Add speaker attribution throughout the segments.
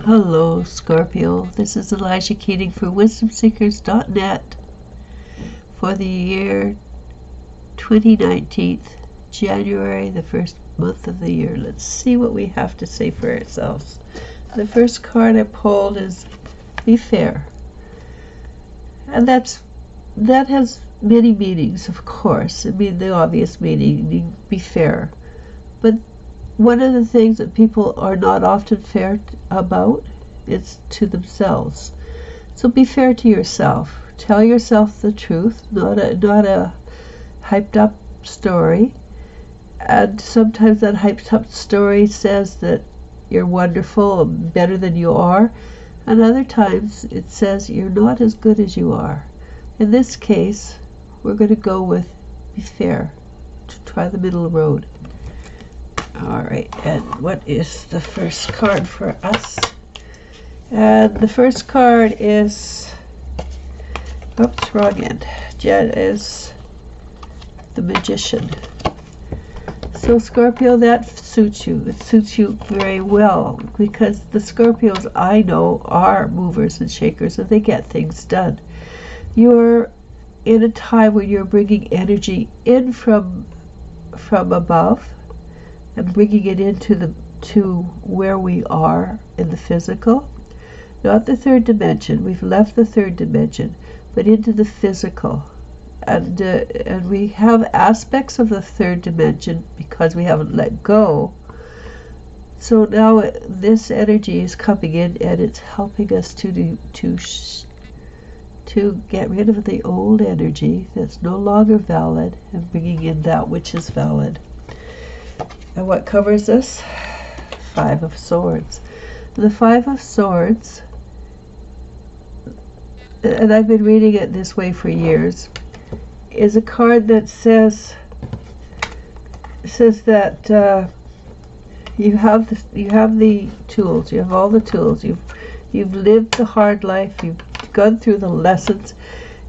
Speaker 1: Hello, Scorpio. This is Elijah Keating for WisdomSeekers.net for the year 2019, January, the first month of the year. Let's see what we have to say for ourselves. The first card I pulled is Be Fair. And that has many meanings, of course. I mean, the obvious meaning, be fair. But one of the things that people are not often fair about is to themselves. So be fair to yourself. Tell yourself the truth, not a hyped up story. And sometimes that hyped up story says that you're wonderful, better than you are. And other times it says you're not as good as you are. In this case, we're going to go with be fair. To try the middle road. Alright, and what is the first card for us? And the first card is, oops, wrong end. Jet is the Magician. So Scorpio, that suits you. It suits you very well because the Scorpios I know are movers and shakers and they get things done. You're in a time when you're bringing energy in from above and bringing it into to where we are in the physical, not the third dimension. We've left the third dimension, but into the physical, and we have aspects of the third dimension because we haven't let go. So now this energy is coming in, and it's helping us to get rid of the old energy that's no longer valid and bringing in that which is valid. And what covers this? Five of Swords. The Five of Swords, and I've been reading it this way for years, is a card that says that you have the tools. You have all the tools. You've lived the hard life. You've gone through the lessons.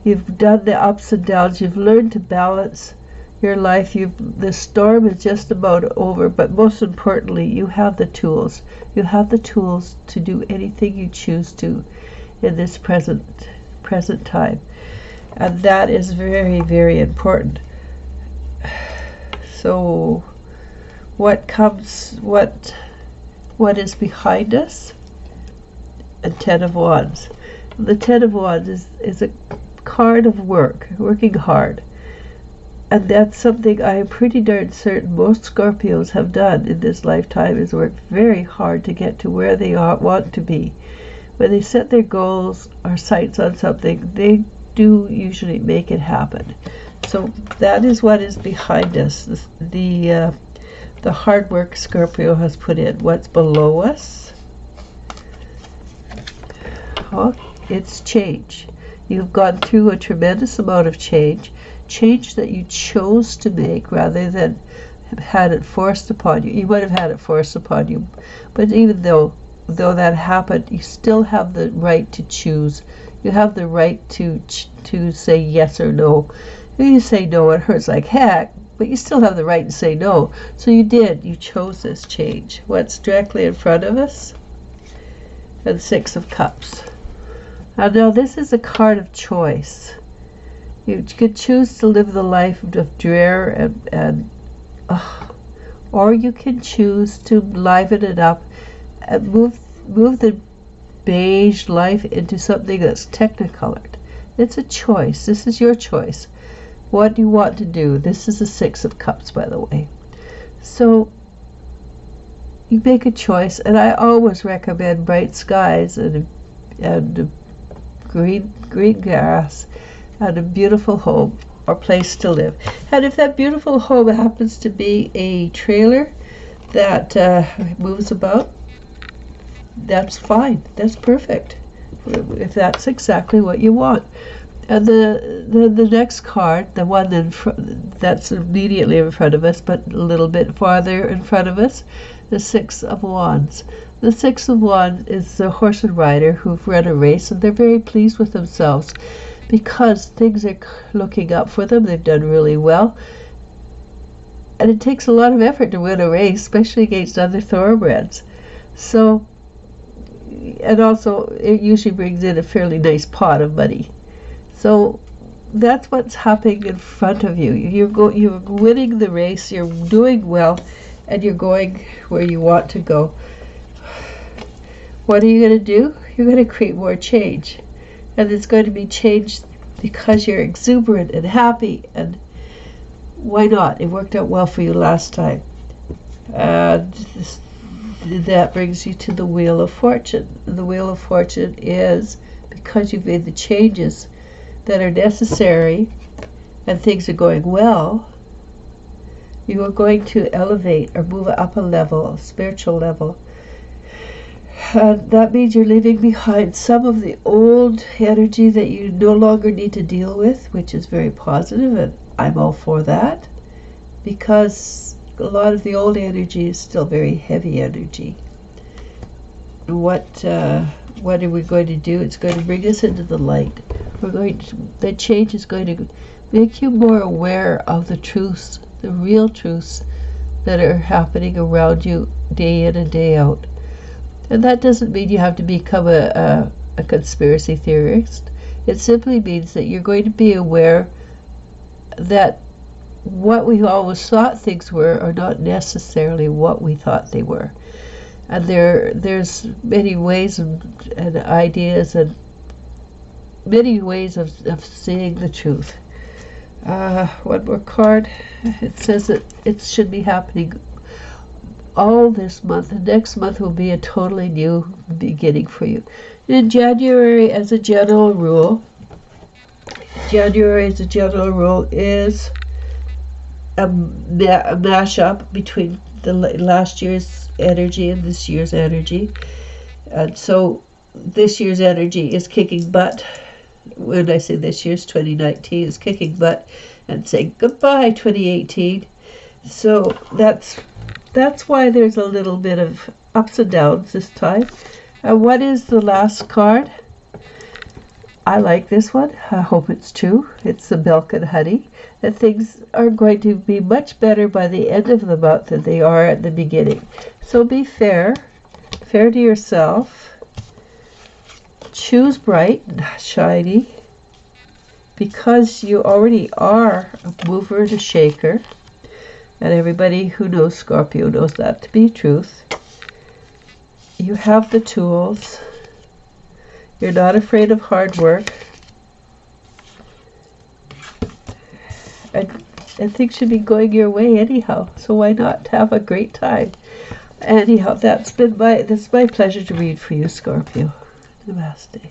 Speaker 1: You've done the ups and downs. You've learned to balance your life. The storm is just about over, but most importantly, you have the tools. You have the tools to do anything you choose to in this present time, and that is very, very important. So what is behind us? A Ten of Wands. The Ten of Wands is a card of working hard. And that's something I am pretty darn certain most Scorpios have done in this lifetime, is worked very hard to get to where they want to be. When they set their goals or sights on something, they do usually make it happen. So that is what is behind us, the hard work Scorpio has put in. What's below us? Oh, it's change. You've gone through a tremendous amount of change that you chose to make rather than have had it forced upon you. You might have had it forced upon you, but even though that happened, you still have the right to choose. You have the right to say yes or no. If you say no, it hurts like heck, but you still have the right to say no. So you did. You chose this change. What's directly in front of us? And Six of Cups. And now this is a card of choice. You could choose to live the life of drear or you can choose to liven it up and move the beige life into something that's technicolored. It's a choice. This is your choice. What do you want to do? This is the Six of Cups, by the way. So you make a choice, and I always recommend bright skies and green grass and a beautiful home or place to live. And if that beautiful home happens to be a trailer that moves about, that's fine. That's perfect. If that's exactly what you want. And the next card, the one that's immediately in front of us, but a little bit farther in front of us, the Six of Wands. The Six of Wands is the horse and rider who've run a race, and they're very pleased with themselves because things are looking up for them. They've done really well. And it takes a lot of effort to win a race, especially against other thoroughbreds. So and also it usually brings in a fairly nice pot of money. So that's what's happening in front of you. You're winning the race, you're doing well, and you're going where you want to go. What are you going to do? You're going to create more change. And it's going to be change because you're exuberant and happy, and why not? It worked out well for you last time. And that brings you to the Wheel of Fortune. The Wheel of Fortune is because you've made the changes that are necessary and things are going well, you are going to elevate or move up a level, a spiritual level. That means you're leaving behind some of the old energy that you no longer need to deal with, which is very positive, and I'm all for that, because a lot of the old energy is still very heavy energy. What are we going to do? It's going to bring us into the light. That change is going to make you more aware of the truths, the real truths that are happening around you day in and day out. And that doesn't mean you have to become a conspiracy theorist. It simply means that you're going to be aware that what we always thought things were are not necessarily what we thought they were. And there's many ways and ideas and many ways of seeing the truth. One more card. It says that it should be happening all this month. The next month will be a totally new beginning for you. In January, as a general rule, is a mashup between the last year's energy and this year's energy. And so this year's energy is kicking butt. When I say this year's, 2019 is kicking butt and saying goodbye 2018. So that's why there's a little bit of ups and downs this time. And what is the last card? I like this one. I hope it's true. It's the milk and honey. That things are going to be much better by the end of the month than they are at the beginning. So be fair to yourself. Choose bright and shiny, because you already are a mover and a shaker. And everybody who knows Scorpio knows that to be truth. You have the tools. You're not afraid of hard work. And things should be going your way anyhow. So why not have a great time? Anyhow, that's my pleasure to read for you, Scorpio. Namaste.